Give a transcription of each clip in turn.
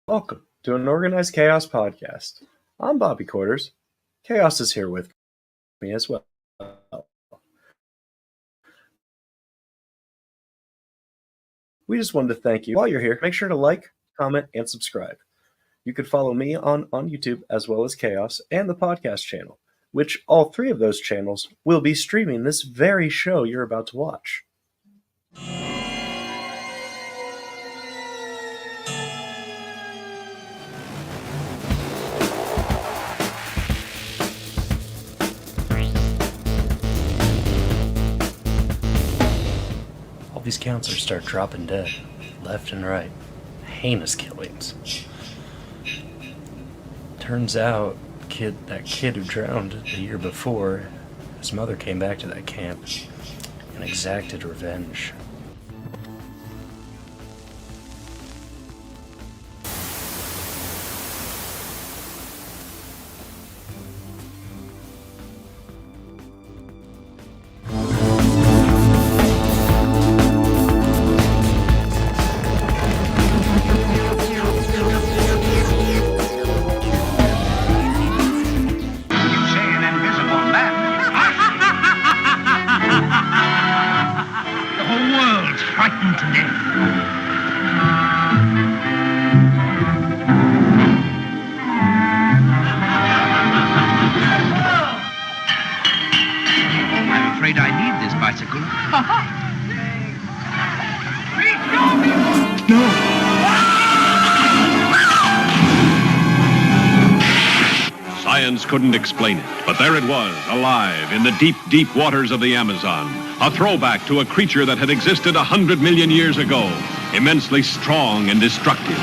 Welcome to an Organized Chaos podcast. I'm Bobby Quarters. Chaos is here with me as well. We just wanted to thank you. While you're here, make sure to like, comment, and subscribe. You can follow me on YouTube as well as Chaos and the podcast channel, which all three of those channels will be streaming this very show you're about to watch. All these counselors start dropping dead, left and right. Heinous killings. Turns out, that kid who drowned the year before, his mother came back to that camp and exacted revenge. Science couldn't explain it, but there it was, alive in the deep, deep waters of the Amazon. A throwback to a creature that had existed 100 million years ago, immensely strong and destructive.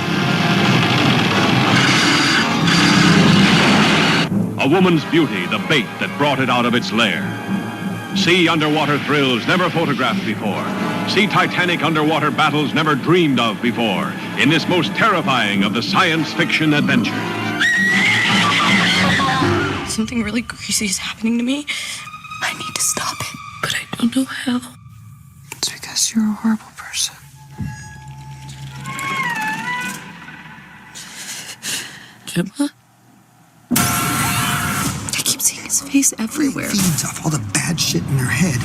A woman's beauty, the bait that brought it out of its lair. See underwater thrills never photographed before. See titanic underwater battles never dreamed of before in this most terrifying of the science fiction adventures. Something really crazy is happening to me. I need to stop it, but I don't know how. It's because you're a horrible person. Gemma? I keep seeing his face everywhere. It feeds off all the bad shit in your head.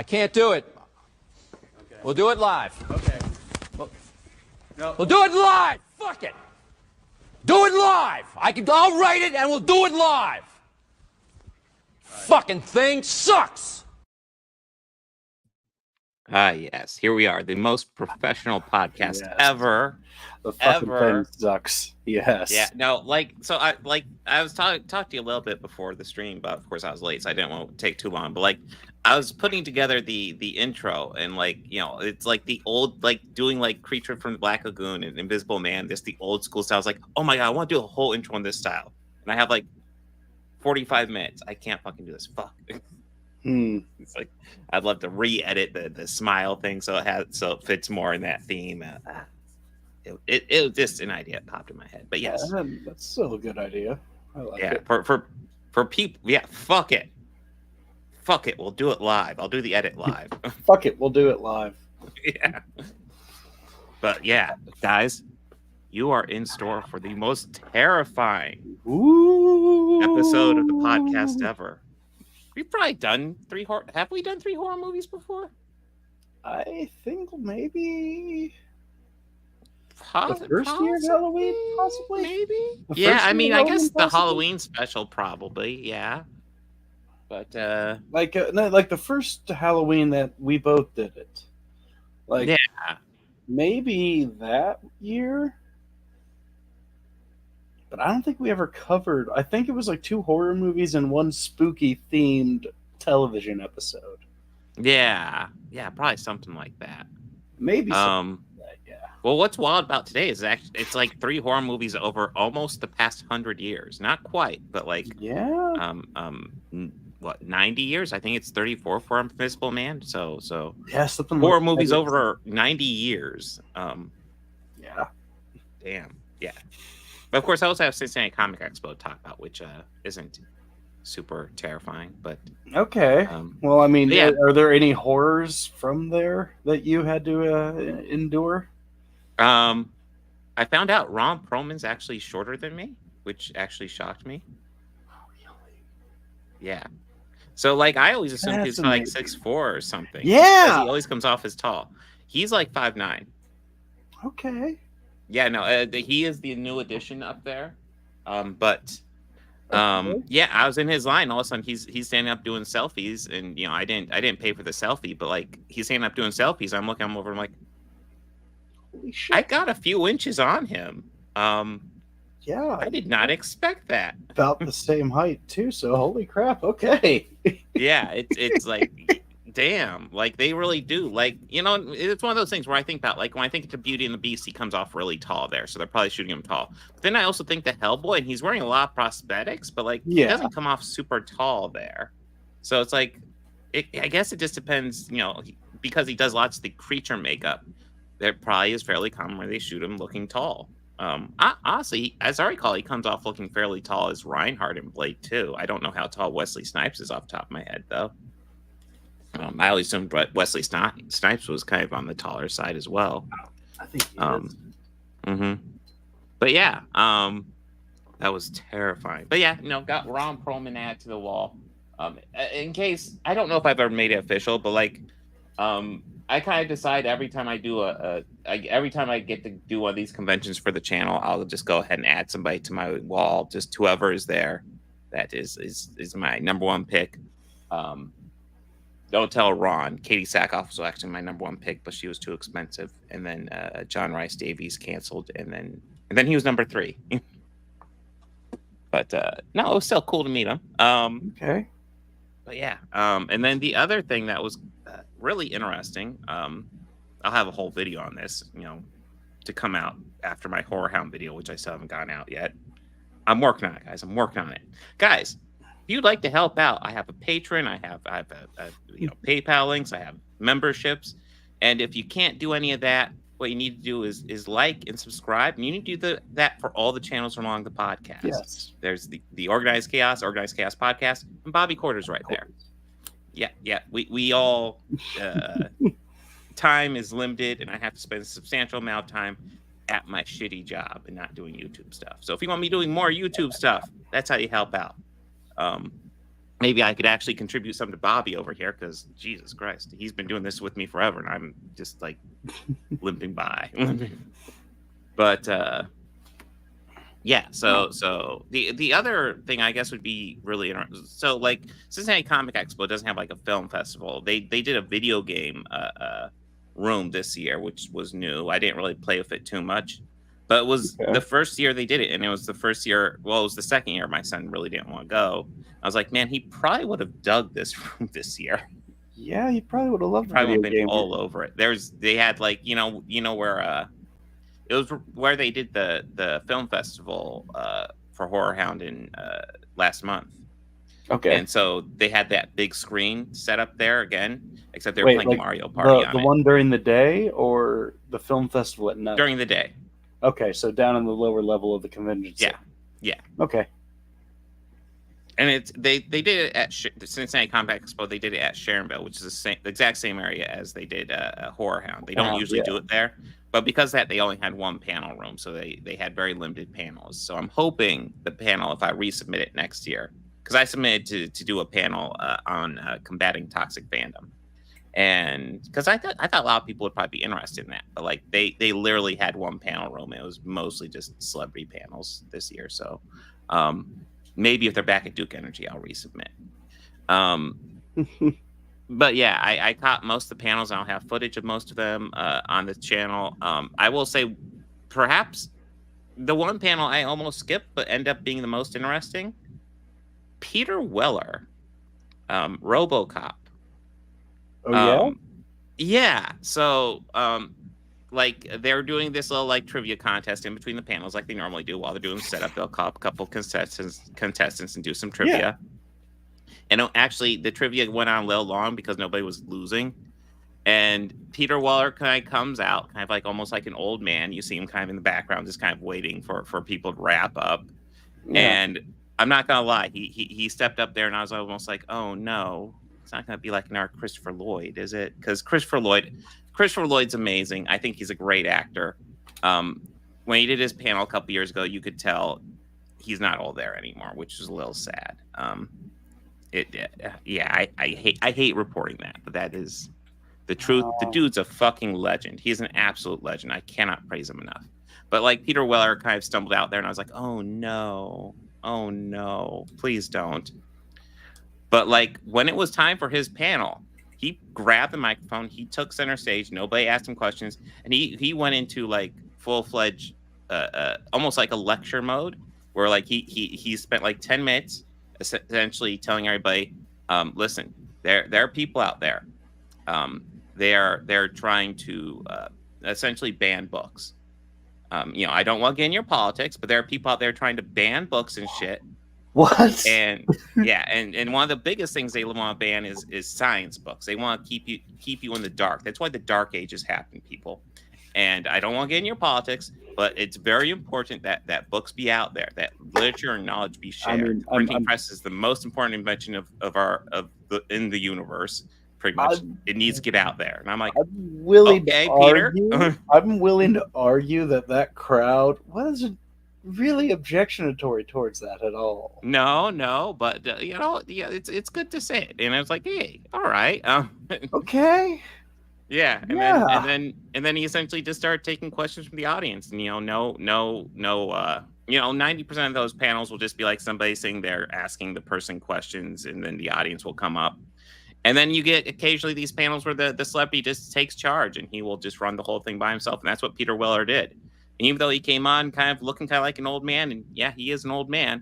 Can't do it. Okay. We'll do it live. Okay. We'll do it live. Fuck it. Do it live. I'll write it and we'll do it live. Right. Fucking thing sucks. Yes. Here we are, the most professional podcast ever. The fucking thing sucks. Yes. Yeah. No. I was talking to you a little bit before the stream, but of course I was late, so I didn't want to take too long. But I was putting together the intro, and it's like the old, doing Creature from the Black Lagoon and Invisible Man, just the old school style. I was like, oh my god, I want to do a whole intro in this style, and I have 45 minutes. I can't fucking do this. Fuck. It's I'd love to re-edit the smile thing so it fits more in that theme. It was just an idea that popped in my head, but yes, that's still a good idea. I like it. For people, yeah, fuck it. Fuck it, we'll do it live. I'll do the edit live. Fuck it, we'll do it live. Yeah. But yeah, guys, you are in store for the most terrifying episode of the podcast ever. We've probably done have we done 3 horror movies before? I think maybe the first year of Halloween, possibly? Maybe? Yeah, I mean, I guess the Halloween special probably, yeah. But the first Halloween that we both did it. Yeah. maybe that year, but I don't think we ever covered. I think it was like 2 horror movies and 1 spooky themed television episode. Yeah, probably something like that. Maybe something like that, yeah. Well, what's wild about today is actually it's like 3 horror movies over almost the past 100 years. Not quite, but like Yeah. what 90 years? I think it's 34 for Invisible Man. So Yeah, something horror like movies that. over 90 years. Yeah. Damn. Yeah. But of course, I also have Cincinnati Comic Expo to talk about, which isn't super terrifying, but Okay. Well, I mean, yeah. are there any horrors from there that you had to endure? I found out Ron Perlman's actually shorter than me, which actually shocked me. Really? Yeah. So like I always assumed That's he's like amazing. 6'4" or something. Yeah. Because he always comes off as tall. He's like 5'9". Okay. Yeah, no, he is the new addition up there. But Okay. yeah, I was in his line. All of a sudden, he's standing up doing selfies, and you know, I didn't pay for the selfie, but like he's standing up doing selfies. I'm looking him over. I'm like, Holy shit. I got a few inches on him. Yeah. I did not expect that. About the same height too. So holy crap. Okay. Yeah, it's like, damn, like they really do. Like, you know, it's one of those things where I think about, like, when I think to Beauty and the Beast, he comes off really tall there, so they're probably shooting him tall. But then I also think to Hellboy, and he's wearing a lot of prosthetics, but like he Yeah. doesn't come off super tall there. So it's like, I guess it just depends, you know, because he does lots of the creature makeup. There probably is fairly common where they shoot him looking tall. Honestly, as I recall, he comes off looking fairly tall as Reinhardt in Blade 2. I don't know how tall Wesley Snipes is off the top of my head, though. I always assumed Wesley Snipes was kind of on the taller side as well. I think he is. But yeah, that was terrifying. But yeah, got Ron Perlman added to the wall. In case, I don't know if I've ever made it official, but like, I kind of decide every time I do every time I get to do one of these conventions for the channel, I'll just go ahead and add somebody to my wall. Just whoever is there, that is my number 1 pick. Don't tell Ron. Katie Sackhoff was actually my number 1 pick, but she was too expensive. And then John Rice Davies canceled, and then he was number 3. But no, it was still cool to meet him. Okay. But yeah, and then the other thing that was really interesting, I'll have a whole video on this, to come out after my Horror Hound video, which I still haven't gotten out yet. I'm working on it, guys. I'm working on it, guys. If you'd like to help out, I have a Patreon, I have PayPal links, I have memberships, and if you can't do any of that, what you need to do is like and subscribe. And you need to do that for all the channels along the podcast. Yes. There's the Organized Chaos podcast, and Bobby Quarters right there. Yeah. We all time is limited, and I have to spend a substantial amount of time at my shitty job and not doing YouTube stuff. So if you want me doing more YouTube stuff, that's how you help out. Maybe I could actually contribute something to Bobby over here, because Jesus Christ, he's been doing this with me forever, and I'm just like limping by. But yeah, so the other thing I guess would be really interesting. So like Cincinnati Comic Expo doesn't have like a film festival. They did a video game room this year, which was new. I didn't really play with it too much, but it was the first year they did it, and it was the first year. Well, it was the second year my son really didn't want to go. I was like, man, he probably would have dug this room this year. Yeah, he probably would have loved it. Probably would have been all over it. They had like where it was where they did the film festival for Horror Hound in last month. Okay. And so they had that big screen set up there again, except they were playing like Mario Party on the it. one during the day or the film festival at night? During the day. Okay, so down in the lower level of the convention center. Yeah. Okay. And they did it at the Cincinnati Comic Expo. They did it at Sharonville, which is the exact same area as they did Horror Hound. They don't usually do it there, but because of that, they only had 1 panel room, so they had very limited panels. So I'm hoping the panel, if I resubmit it next year, because I submitted to do a panel on combating toxic fandom, and because I thought a lot of people would probably be interested in that, but like they literally had 1 panel room. It was mostly just celebrity panels this year, so. Maybe if they're back at Duke Energy, I'll resubmit. but yeah, I caught most of the panels. I don't have footage of most of them on the channel. I will say, perhaps the one panel I almost skipped, but end up being the most interesting. Peter Weller, RoboCop. Oh yeah. Yeah. So, like they're doing this little like trivia contest in between the panels, like they normally do while they're doing setup. They'll call up a couple contestants and do some trivia. Yeah. And actually, the trivia went on a little long because nobody was losing. And Peter Weller kind of comes out, kind of like almost like an old man. You see him kind of in the background, just kind of waiting for people to wrap up. Yeah. And I'm not gonna lie, he stepped up there, and I was almost like, oh no, it's not gonna be like our Christopher Lloyd, is it? Because Christopher Lloyd's amazing. I think he's a great actor. When he did his panel a couple years ago, you could tell he's not all there anymore, which is a little sad. I hate reporting that, but that is the truth. The dude's a fucking legend. He's an absolute legend. I cannot praise him enough. But like Peter Weller kind of stumbled out there, and I was like, oh no, please don't. But like when it was time for his panel, he grabbed the microphone, he took center stage, nobody asked him questions, and he went into like full-fledged almost like a lecture mode, where like he spent like 10 minutes essentially telling everybody, listen, there are people out there, they're trying to essentially ban books. I don't want to get in your politics, but there are people out there trying to ban books and shit. What? And yeah, and one of the biggest things they want to ban is science books. They want to keep you in the dark. That's why the Dark Ages happened, people. And I don't want to get in your politics, but it's very important that books be out there, that literature and knowledge be shared. Printing press is the most important invention in the universe. Pretty much, it needs to get out there. And I'm like, I'm willing okay, to Peter. argue, I'm willing to argue that crowd wasn't really objectionatory towards that at all. No, but it's good to say it. And I was like, hey, all right, Okay. yeah, and then he essentially just started taking questions from the audience, and 90% of those panels will just be like somebody sitting there asking the person questions, and then the audience will come up. And then you get occasionally these panels where the celebrity just takes charge, and he will just run the whole thing by himself. And that's what Peter Weller did. And even though he came on kind of looking kind of like an old man, and yeah, he is an old man.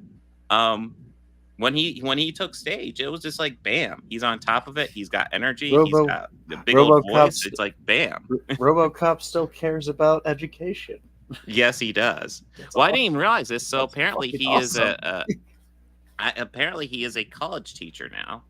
When he took stage, it was just like bam. He's on top of it. He's got energy. He's got the big old voice. It's like bam. RoboCop still cares about education. Yes, he does. Well, I didn't even realize this. So apparently he is apparently he is a college teacher now.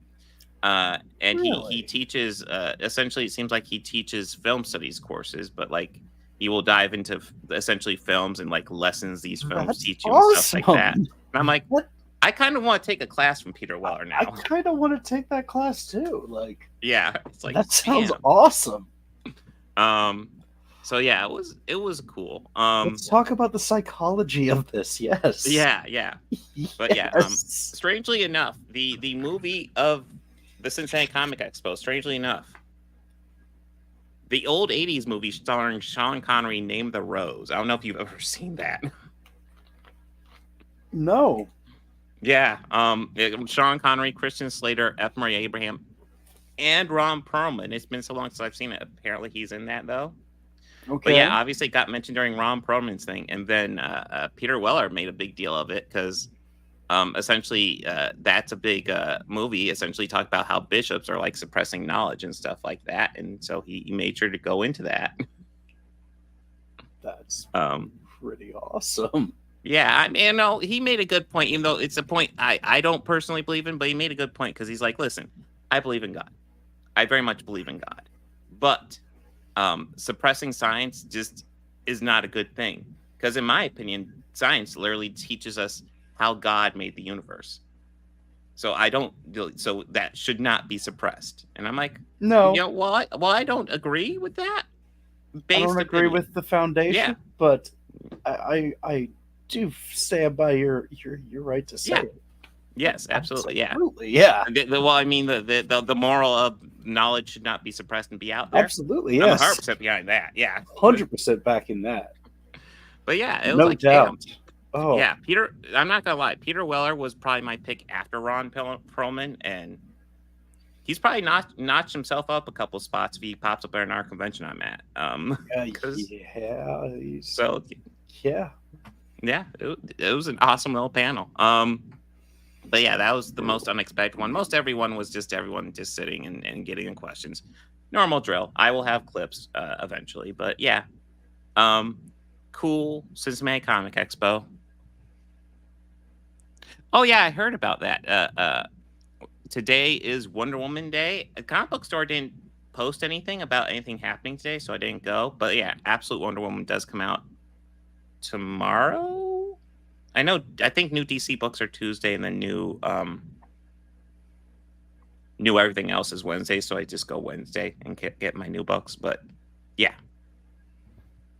And Really? he teaches essentially, it seems like he teaches film studies courses, but like he will dive into essentially films and like lessons these films That's teach you and stuff like that. awesome. And I'm like, What? I kind of want to take a class from Peter Weller I now. kind of want to take that class too. Like, Yeah, it's like that sounds damn. awesome. So yeah, it was cool. Let's talk about the psychology of this. Yes. Yeah. But yeah, Yes. strangely enough, the movie of the Cincinnati Comic Expo, strangely enough, the old 80s movie starring Sean Connery, Name the Rose. I don't know if you've ever seen that. No. Yeah, Sean Connery, Christian Slater, F. Murray Abraham, and Ron Perlman. It's been so long since I've seen it. Apparently he's in that, though. Okay. But yeah, obviously it got mentioned during Ron Perlman's thing. And then Peter Weller made a big deal of it because essentially that's a big movie, essentially talk about how bishops are like suppressing knowledge and stuff like that. And so he made sure to go into that. That's Pretty awesome. Yeah, I mean, he made a good point, even though it's a point I don't personally believe in, but he made a good point because he's like, listen, I believe in God. I very much believe in God. But suppressing science just is not a good thing. Because in my opinion, science literally teaches us how God made the universe. So so that should not be suppressed. And I'm like, No. Well, I don't agree with that. I don't agree with the foundation, Yeah. but I do stand by your right to say Yeah. it. Yes, absolutely. Absolutely, yeah. Well, I mean, the moral of knowledge should not be suppressed and be out there. Absolutely, I'm yes. 100% behind that. Yeah, 100% backing that. But yeah, it was No like, doubt. damn. Oh, Yeah, Peter. I'm not gonna lie. Peter Weller was probably my pick after Ron Perlman, and He's probably notched himself up a couple spots if he pops up at our convention I'm at. So yeah. Yeah, it was an awesome little panel. But yeah, that was the most unexpected one. Most everyone was just everyone just sitting and getting in questions. Normal drill. I will have clips eventually, but yeah. Cool Cincinnati Comic Expo. Oh yeah, I heard about that. Today is Wonder Woman Day. A comic book store didn't post anything about anything happening today, so I didn't go. But yeah, Absolute Wonder Woman does come out tomorrow. I think new DC books are Tuesday, and then new everything else is Wednesday. So I just go Wednesday and get my new books. But yeah,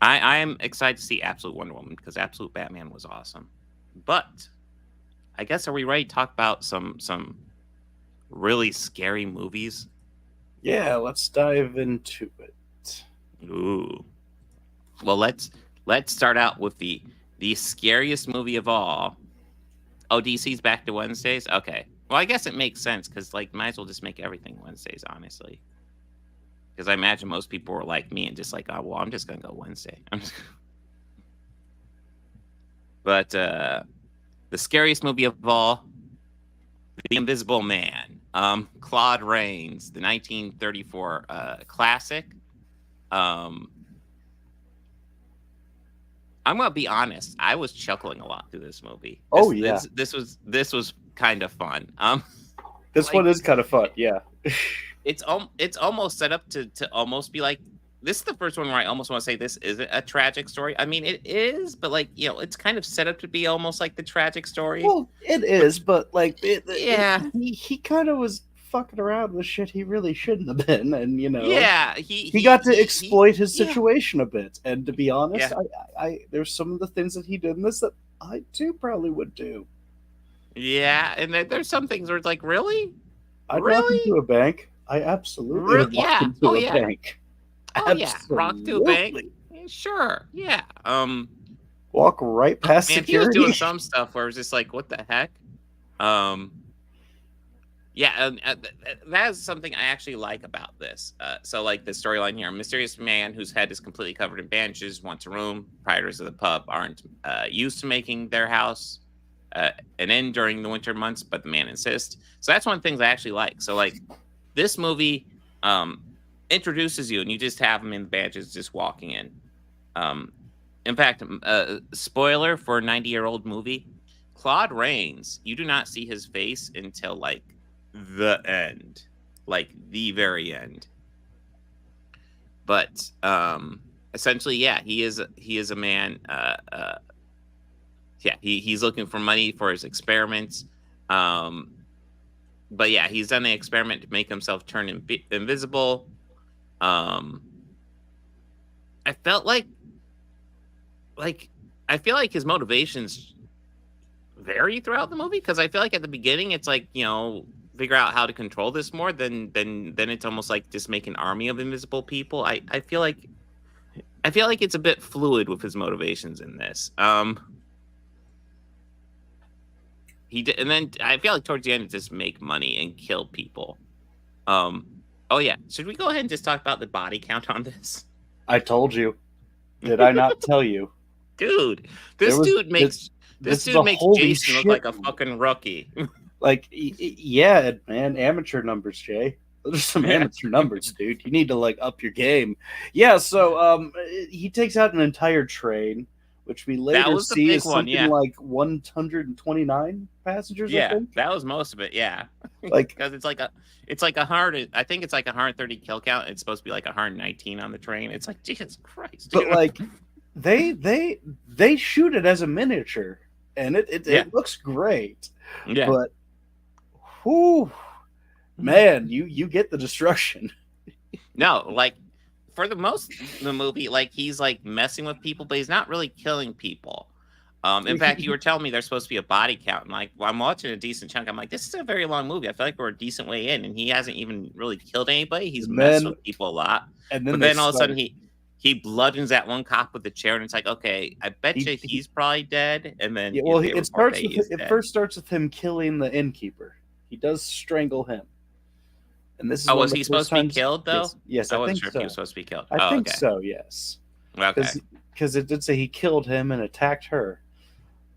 I am excited to see Absolute Wonder Woman because Absolute Batman was awesome. But I guess, are we ready to talk about some really scary movies? Yeah, let's dive into it. Ooh. Well, let's start out with the scariest movie of all. Oh, DC's back to Wednesdays? Okay. Well, I guess it makes sense because, like, might as well just make everything Wednesdays, honestly. Because I imagine most people were like me and just like, oh, well, I'm just going to go Wednesday. But the scariest movie of all, The Invisible Man. Claude Rains, the 1934 classic. I'm gonna be honest. I was chuckling a lot through this movie. This was kind of fun. This one is kind of fun. Yeah, it's almost set up to almost be like, this is the first one where I almost want to say this isn't a tragic story. I mean, it is, but like, it's kind of set up to be almost like the tragic story. Well, it is, but like, yeah, he kind of was fucking around with shit he really shouldn't have been, and yeah, he got to exploit his situation a bit. And to be honest, I there's some of the things that he did in this that I too probably would do. Yeah, and there's some things where it's like, really, I'd walk into a bank. I absolutely would walk into a bank. Oh yeah, rock to a bank. Sure, yeah. Walk right past security. He was doing some stuff where it was just like, what the heck? Yeah, that is something I actually like about this. So, like the storyline here: a mysterious man whose head is completely covered in bandages wants a room. Proprietors of the pub aren't used to making their house an inn during the winter months, but the man insists. So that's one of the things I actually like. So, like, this movie introduces you, and you just have him in the bandages just walking in. In fact, spoiler for a 90-year-old movie: Claude Rains, you do not see his face until like the end, like the very end. But essentially, yeah, he is a man. Yeah, he's looking for money for his experiments. But yeah, he's done an experiment to make himself turn invisible. I felt like I feel like his motivations vary throughout the movie, because I feel like at the beginning it's like, figure out how to control this more, then it's almost like just make an army of invisible people. I feel like it's a bit fluid with his motivations in this. He did, and then I feel like towards the end, it just make money and kill people. Oh yeah, should we go ahead and just talk about the body count on this? I told you. Did I not tell you? Dude, this dude makes Jason look like a fucking rookie. Like, yeah, man, amateur numbers, Jay. Those are some amateur numbers, dude. You need to like up your game. Yeah, so he takes out an entire train, which we later see is something like 129 passengers. Yeah, I think. That was most of it. Yeah, like because it's like 100. I think it's like 130 kill count. It's supposed to be like 119 on the train. It's like, Jesus Christ. But like, they shoot it as a miniature, and it looks great. Yeah, but whew, man, you get the destruction. No, like for the most of the movie, like he's like messing with people, but he's not really killing people. In fact, you were telling me there's supposed to be a body count, and like, I'm watching a decent chunk. I'm like, this is a very long movie. I feel like we're a decent way in, and he hasn't even really killed anybody. He's messed with people a lot, but then all of a sudden he bludgeons that one cop with the chair, and it's like, okay, I bet you he's probably dead. And then it first starts with him killing the innkeeper. He does strangle him, And this is Oh, one was of the he first supposed to be times. killed though? Yes, I I wasn't think sure if so. he was supposed to be killed. I think okay. so. Yes. Okay. Because it did say he killed him and attacked her.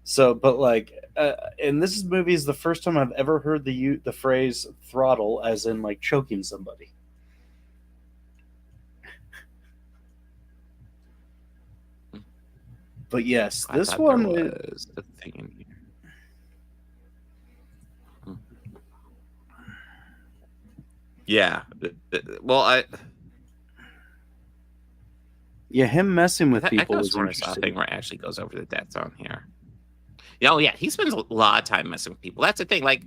So, but like, and this movie is the first time I've ever heard the phrase throttle, as in like choking somebody. But yes, I this thought one there is, was a thing in here. Yeah. Well, yeah, him messing with I people could is swear I saw a interesting. thing where it actually goes over the death zone here. Oh yeah, he spends a lot of time messing with people. That's the thing. Like,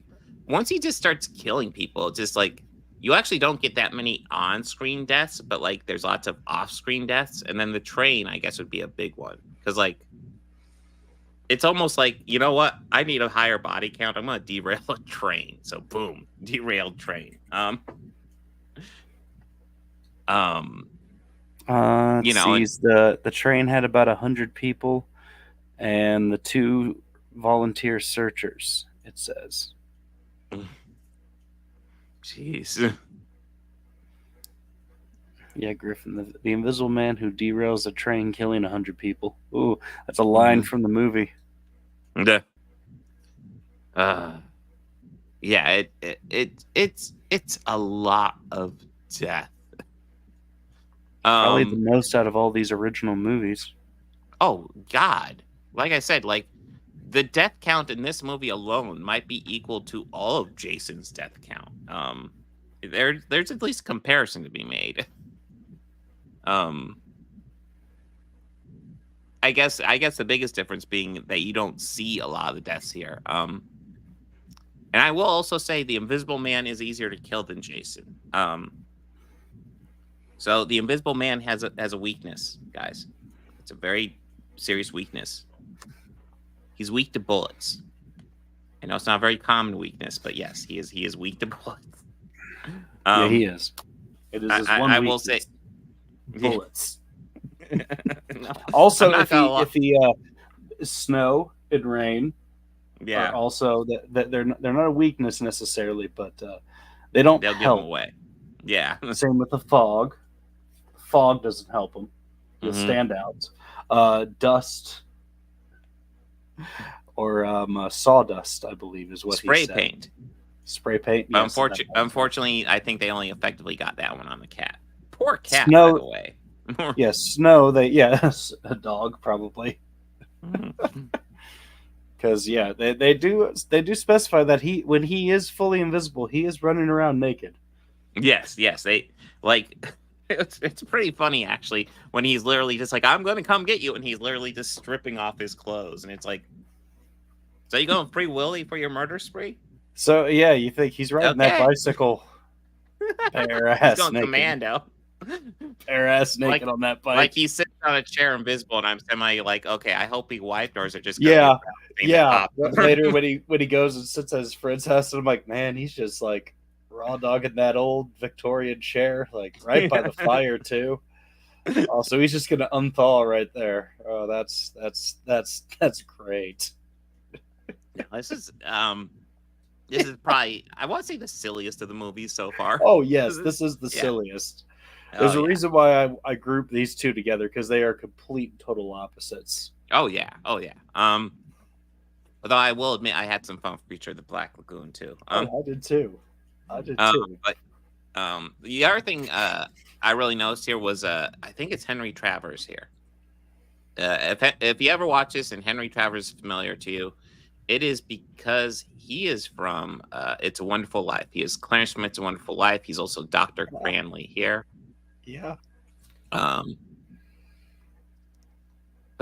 once he just starts killing people, it's just like you actually don't get that many on-screen deaths, but like there's lots of off-screen deaths, and then the train, I guess, would be a big one because like it's almost like, you know what? I need a higher body count. I'm gonna derail a train. So boom, derailed train. You know, the train had about 100 people, and the 2 volunteer searchers. It says. Jeez. Yeah, Griffin, the invisible man who derails a train, killing 100 people. Ooh, that's a line from the movie. Yeah. Yeah, it's a lot of death. Probably the most out of all these original movies. Oh God! Like I said, like the death count in this movie alone might be equal to all of Jason's death count. There's at least a comparison to be made. I guess the biggest difference being that you don't see a lot of the deaths here. And I will also say the Invisible Man is easier to kill than Jason. So the Invisible Man has a weakness, guys. It's a very serious weakness. He's weak to bullets. I know it's not a very common weakness, but yes, he is weak to bullets. Yeah, he is. It is his one I weakness. will say Bullets. No, Also, I'm not if he snow and rain, yeah, are also that they're not a weakness necessarily, but they don't they'll give help. him away. Yeah. Same with the fog. Fog doesn't help him. He'll stand out. Dust or sawdust, I believe, is what Spray he said. paint. Spray paint. But Yes, unfortunately, I think they only effectively got that one on the cat. Poor cat, Snow- by the way. Yes, snow. Yes, a dog probably. Because yeah, they do specify that when he is fully invisible, he is running around naked. Yes. They like it's pretty funny actually when he's literally just like, I'm gonna come get you, and he's literally just stripping off his clothes, and it's like, so you going Free Willy for your murder spree? So yeah, you think he's riding that bicycle bare ass He's going naked. Commando. Bare ass naked on that bike. Like he's sitting on a chair invisible, and I'm semi like, okay, I hope he wiped, or is it just yeah. But Later when he goes and sits at his friend's house, and I'm like, man, he's just like raw dogging that old Victorian chair, like right by the fire too. Also, he's just gonna unthaw right there. Oh, that's great. Yeah, this is probably, I want to say, the silliest of the movies so far. Oh yes, this is the silliest. There's a reason why I group these two together, because they are complete and total opposites. Oh yeah. Although I will admit I had some fun with Creature of the Black Lagoon too. I did too. But the other thing I really noticed here was I think it's Henry Travers here. If you ever watch this and Henry Travers is familiar to you, it is because he is from It's a Wonderful Life. He is Clarence from It's a Wonderful Life. He's also Dr. Cranley here. Yeah. But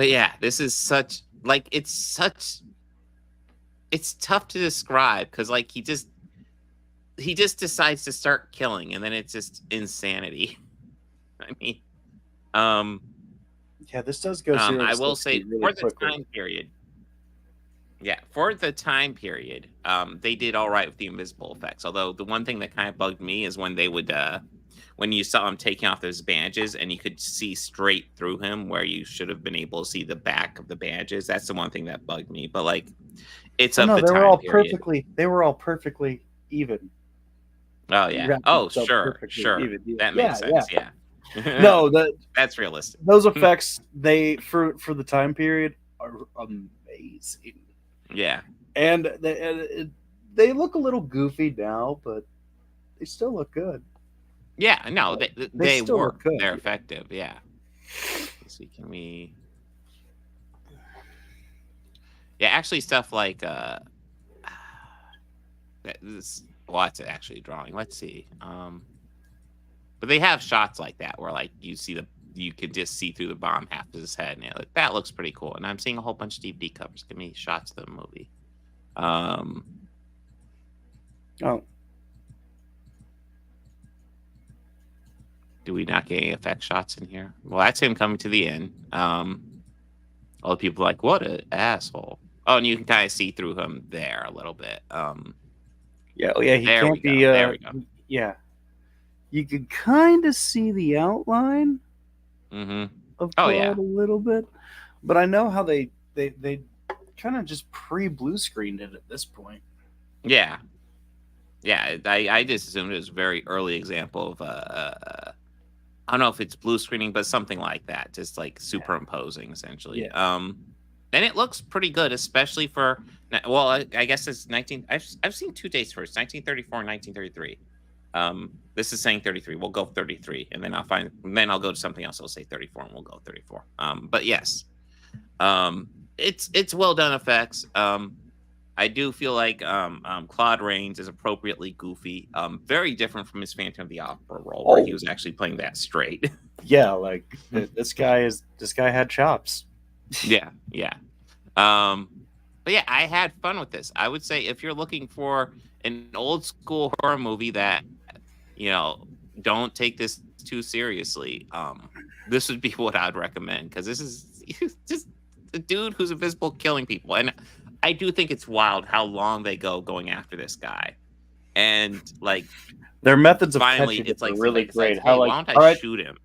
yeah, this is such like it's tough to describe because like he just decides to start killing, and then it's just insanity. I mean, yeah, this does go. I will say really for the quickly. time period. Yeah, for the time period, they did all right with the invisible effects. Although the one thing that kind of bugged me is when they would, when you saw him taking off those bandages and you could see straight through him where you should have been able to see the back of the bandages. That's the one thing that bugged me. But like, it's Oh, of no, the they time were all period. perfectly. They were all perfectly even. Oh yeah. wrapped Oh itself sure, perfectly sure. even. That Yeah, makes sense. Yeah. No, That's realistic. those effects they for the time period are amazing, Yeah. and they look a little goofy now, but they still look good. Yeah. No, They they still work. look good. They're effective. Yeah. Let's see. Can we? Yeah. Actually, stuff like this. Well, that's actually drawing. Let's see. But they have shots like that where like you can just see through the bomb half of his head, and that looks pretty cool. And I'm seeing a whole bunch of DVD covers. Give me shots of the movie. Oh, Do we not get any effect shots in here? Well, that's him coming to the end. All the people are like, what an asshole. Oh, and you can kind of see through him there a little bit. yeah, oh yeah, he There we can't go. be. There we go. Yeah, you can kind of see the outline Mm-hmm. of Oh, Claude yeah. a little bit, but I know how they kind of just blue screened it at this point. Yeah. Yeah. I just assumed it was a very early example of I don't know if it's blue screening, but something like that, just like superimposing essentially. Yeah. And it looks pretty good, especially for well, I guess it's 19. I've seen two dates first, 1934 and 1933. This is saying 33. We'll go 33, and then I'll go to something else. I'll say 34, and we'll go 34. But yes, it's well done effects. I do feel like Claude Rains is appropriately goofy. Very different from his Phantom of the Opera role, where he was actually playing that straight. Yeah, like this guy had chops. Yeah. But yeah, I had fun with this. I would say if you're looking for an old school horror movie that, don't take this too seriously, this would be what I'd recommend, because this is just a dude who's invisible killing people. And I do think it's wild how long they go going after this guy. And like Their methods of finally catching it's it like are really somebody decides, great. hey, How why like, don't all I right, shoot him?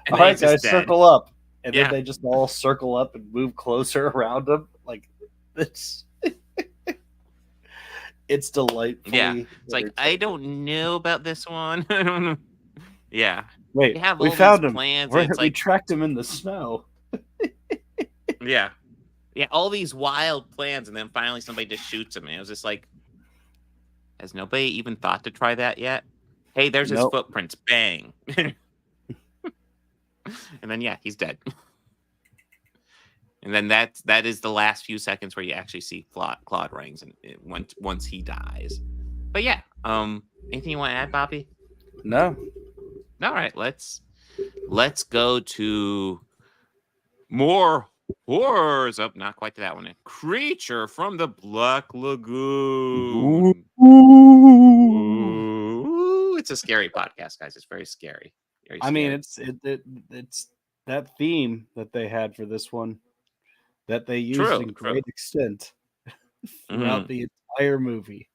And all then right, he's just guys, dead. circle up, and Yeah. then they just all circle up and move closer around him. Like it's it's delightfully. Yeah. It's like, I don't know about this one. I don't know. Yeah. Wait, They have we all found these him. plans. We It's like, tracked him in the snow. yeah. Yeah, all these wild plans, and then finally somebody just shoots him. And it was just like, has nobody even thought to try that yet? Hey, there's his Nope. footprints. Bang. And then yeah, he's dead. And then that is the last few seconds where you actually see Claude Rains, and once he dies. But yeah, anything you want to add, Bobby? No. All right, let's go to more horrors. Up, not quite to that one. A Creature from the Black Lagoon. Ooh, it's a scary podcast, guys. It's very scary. Very I mean, scary. it's that theme that they had for this one that they used True, in true. great extent throughout Mhm. the entire movie.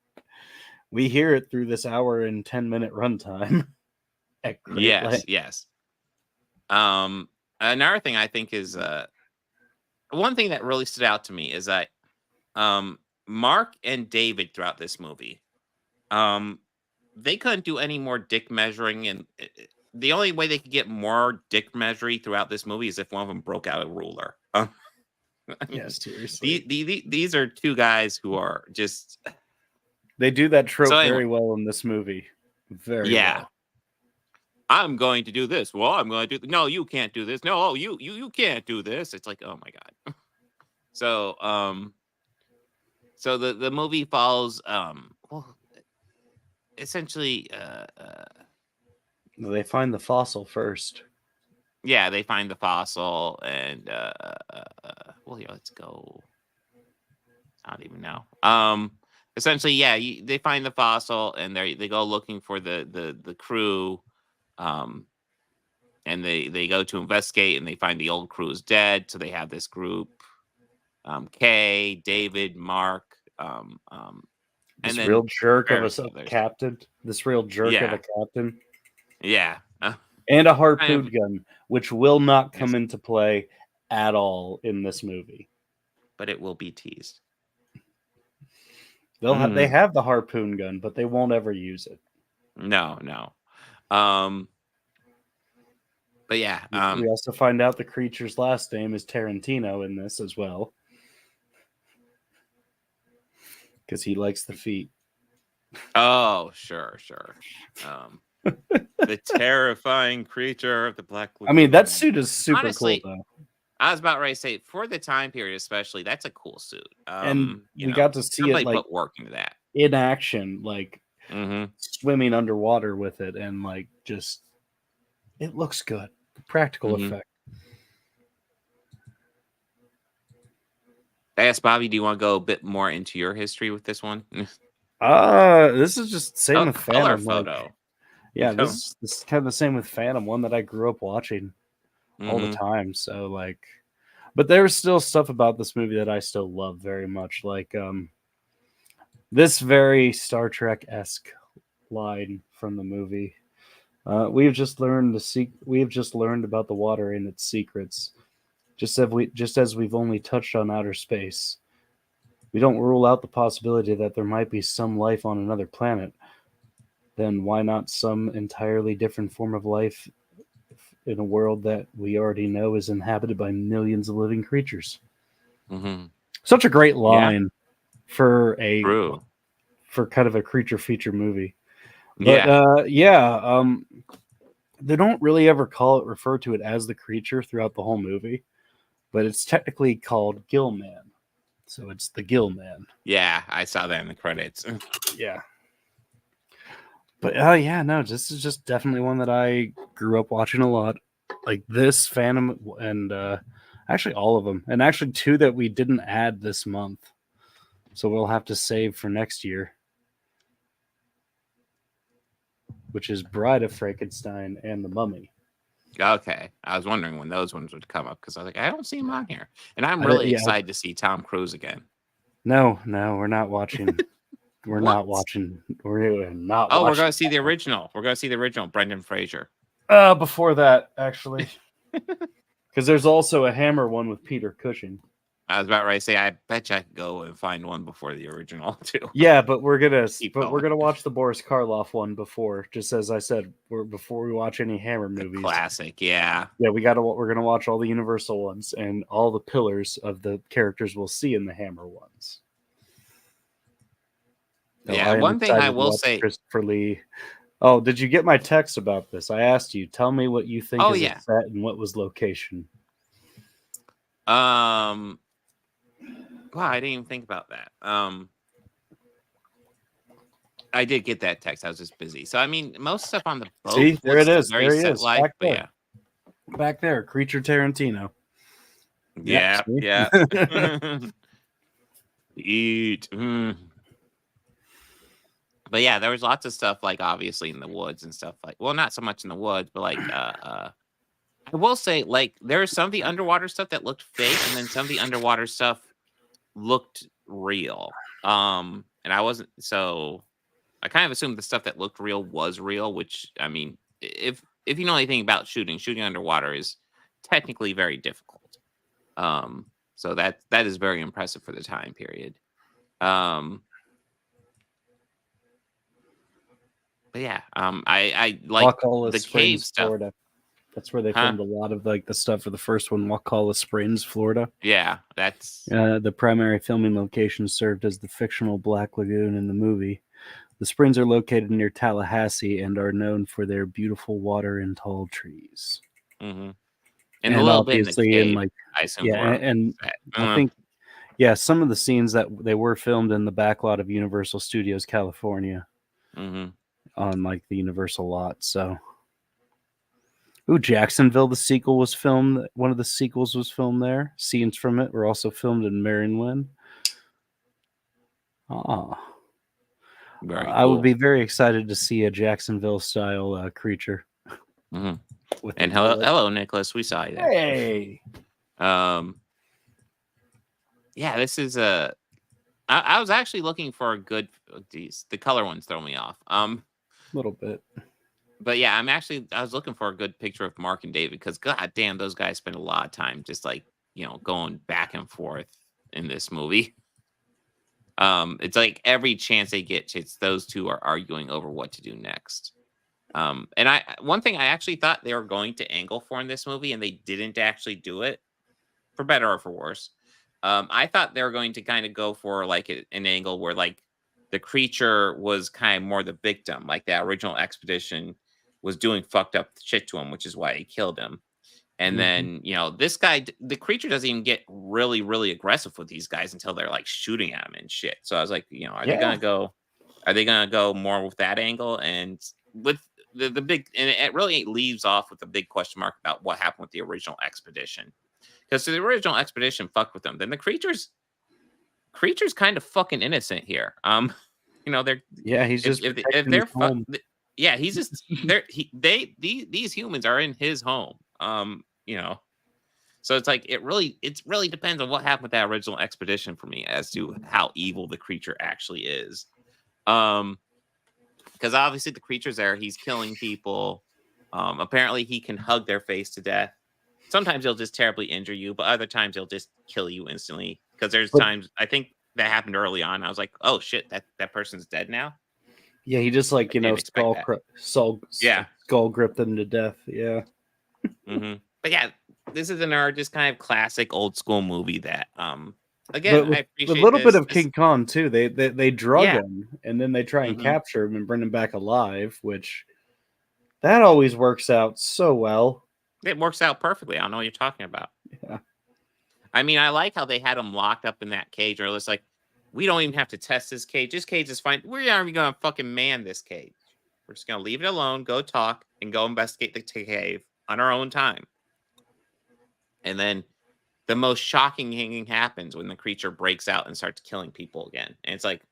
We hear it through this hour and 10-minute runtime. At great Yes, length. yes. Another thing I think is one thing that really stood out to me is that Mark and David throughout this movie, they couldn't do any more dick measuring, and the only way they could get more dick measuring throughout this movie is if one of them broke out a ruler. Yeah, seriously. These are two guys who are just They do that trope So anyway. very well in this movie. Very yeah. well. I'm going to do this. Well, I'm going to do. No, you can't do this. No, you can't do this. It's like, oh my god. So so the movie follows well, essentially They find the fossil first. yeah, they find the fossil, and well, yeah, let's go. I don't even know. Essentially, yeah, they find the fossil, and they go looking for the crew, and they go to investigate, and they find the old crew is dead. So they have this group, Kay, David, Mark, This and then real jerk of various a others. captain. This real jerk of a captain. Yeah. And a harpoon gun, which will not come Yes. into play at all in this movie. But it will be teased. They have the harpoon gun, but they won't ever use it. No, no. Um, but yeah, We also find out the creature's last name is Tarantino in this as well, because he likes the feet. oh, sure. The terrifying creature of the Black I mean, that Lagoon. suit is super Honestly, cool though, I was about ready to say for the time period, especially, that's a cool suit. and You we know, got to see it somebody like put work into that. in action, like Mm-hmm. swimming underwater with it, and like just it looks good. The practical Mm-hmm. effect. I asked Bobby, do you want to go a bit more into your history with this one? This is just same Oh, with color Phantom. photo. Yeah, Go. this is kind of the same with Phantom, one that I grew up watching all the Mm-hmm. time. So like, but there's still stuff about this movie that I still love very much. Like this very Star Trek-esque line from the movie. We have just learned about the water and its secrets. Just as we've only touched on outer space. We don't rule out the possibility that there might be some life on another planet. Then why not some entirely different form of life in a world that we already know is inhabited by millions of living creatures? Mm-hmm. Such a great Yeah, line for true. kind of a creature feature movie. But Yeah. they don't really ever refer to it as the creature throughout the whole movie, but it's technically called Gillman. So it's the Gillman. Yeah, I saw that in the credits. Yeah. But yeah, no, this is just definitely one that I grew up watching a lot. Like this Phantom and actually all of them, and actually two that we didn't add this month, so we'll have to save for next year, which is Bride of Frankenstein and The Mummy. Okay, I was wondering when those ones would come up because I was like, I don't see them on here, and I'm really Yeah, excited to see Tom Cruise again. no, we're not watching. We're What? not watching. We're not. Oh, we're watching. going to see the original. We're going to see the original Brendan Fraser. Before that, actually, because there's also a Hammer one with Peter Cushing. I was about ready to say, I bet you I could go and find one before the original too. Yeah, but we're gonna Keep we're going. gonna watch the Boris Karloff one before. Just as I said, before we watch any Hammer movies. Classic, yeah. Yeah, we're gonna watch all the Universal ones and all the pillars of the characters we'll see in the Hammer ones. So Yeah, I am one thing I excited to will watch say. Christopher Lee. Oh, did you get my text about this? I asked you. Tell me what you think Oh, is yeah. a set and what was location. Wow, I didn't even think about that. I did get that text. I was just busy. So I mean, most stuff on the boat. See, there it is. Very There he set is. like, Back but there. Back there, Creature Tarantino. yeah, Yeah, yeah. Eat. But yeah, there was lots of stuff like obviously in the woods and stuff like. Well, not so much in the woods, but like I will say like there was some of the underwater stuff that looked fake, and then some of the underwater stuff looked real. And I wasn't so. I kind of assumed the stuff that looked real was real, which I mean, if you know anything about shooting underwater is technically very difficult. So that is very impressive for the time period. But yeah, I like Wacala the Springs, cave stuff. Florida. That's where they Huh? filmed a lot of like the stuff for the first one, Wacala Springs, Florida. Yeah, that's The primary filming location served as the fictional Black Lagoon in the movie. The springs are located near Tallahassee and are known for their beautiful water and tall trees. and And a little bit in the obviously cave. in like I assume. yeah, and I think some of the scenes that they were filmed in the backlot of Universal Studios California on like the Universal lot. So, Jacksonville, the sequel was filmed. One of the sequels was filmed there. Scenes from it were also filmed in Maryland. Very I would cool. be very excited to see a Jacksonville style creature. And hello, Nicholas. We saw you there. Hey. Yeah, this is a. I was actually looking for a good. The color ones throw me off. A little bit. But yeah, I was looking for a good picture of Mark and David because god damn, those guys spend a lot of time just like going back and forth in this movie. It's like every chance they get, it's those two are arguing over what to do next. And one thing I actually thought they were going to angle for in this movie, and they didn't actually do it, for better or for worse. I thought they were going to kind of go for like an angle where like the creature was kind of more the victim, like the original expedition was doing fucked up shit to him, which is why he killed him. And then, this guy, the creature doesn't even get really, really aggressive with these guys until they're like shooting at him and shit. So I was like, are they gonna go more with that angle? And with the big, and it really leaves off with a big question mark about what happened with the original expedition. Because the original expedition fucked with them. Then the creature's kind of fucking innocent here. They're He's just if they're he's just these humans are in his home. So it's like it really depends on what happened with that original expedition for me as to how evil the creature actually is. Because obviously the creature's there, he's killing people. Apparently he can hug their face to death. Sometimes he'll just terribly injure you, but other times he'll just kill you instantly. Because there's times, I think that happened early on. I was like, oh shit, that person's dead now. Yeah, he just like skull gripped them to death. Yeah. But yeah, this is another just kind of classic old school movie that again, but I appreciate a little bit of King Kong too. They drug him and then they try and capture him and bring him back alive, which that always works out so well. It works out perfectly. I don't know what you're talking about. Yeah. I mean, I like how they had him locked up in that cage, or it's like, we don't even have to test this cage. This cage is fine. We're not even going to fucking man this cage. We're just going to leave it alone, go talk, and go investigate the cave on our own time. And then the most shocking thing happens when the creature breaks out and starts killing people again. And it's like,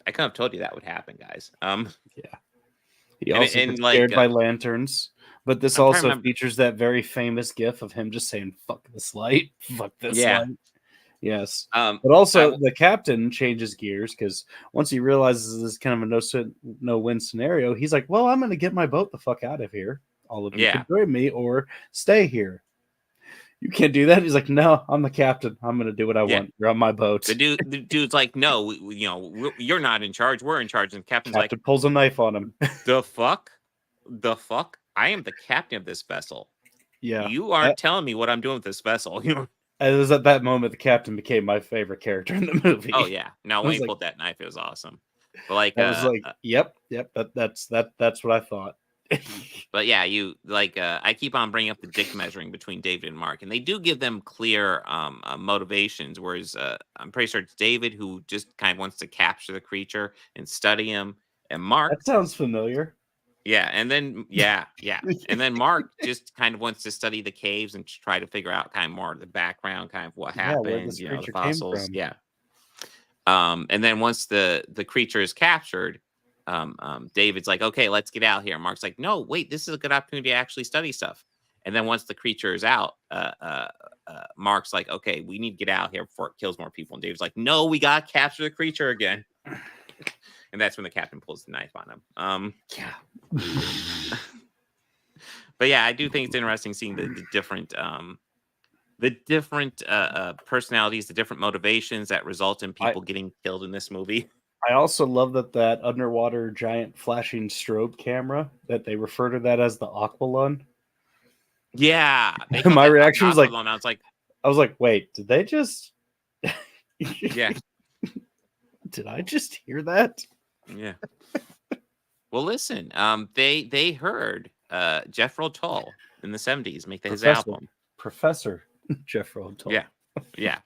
I couldn't have told you that would happen, guys. Yeah. He also gets scared by lanterns, but this also features that very famous gif of him just saying, fuck this light, fuck this light. Yes. But also the captain changes gears because once he realizes this is kind of a no-win scenario, he's like, well, I'm going to get my boat the fuck out of here. All of you can join me or stay here. You can't do that. He's like, no, I'm the captain. I'm going to do what I want. You're on my boat. The dude's like, no, you're not in charge. We're in charge. And the captain pulls a knife on him. The fuck? I am the captain of this vessel. Yeah. You aren't telling me what I'm doing with this vessel. It was at that moment the captain became my favorite character in the movie. Oh yeah. No, when he pulled that knife, it was awesome. But like, I was like, yep. That's what I thought. But yeah, I keep on bringing up the dick measuring between David and Mark, and they do give them clear motivations. Whereas I'm pretty sure it's David who just kind of wants to capture the creature and study him, and Mark. That sounds familiar. Yeah, and then and then Mark just kind of wants to study the caves and try to figure out kind of more of the background, kind of what happened, the fossils. Yeah. And then once the creature is captured, David's like, okay, let's get out here. Mark's like, no, wait, this is a good opportunity to actually study stuff. And then once the creature is out, Mark's like, okay, we need to get out here before it kills more people. And David's like, no, we gotta capture the creature again. And that's when the captain pulls the knife on him. But yeah, I do think it's interesting seeing the different personalities, the different motivations that result in people getting killed in this movie. I also love that underwater giant flashing strobe camera, that they refer to that as the Aqualung. Yeah. My reaction was like, I was like, wait, did they just? Yeah. Did I just hear that? Yeah. Well, listen, they heard Jeff Rotal in the 70s make his album. Professor Jeff Rotal. Yeah.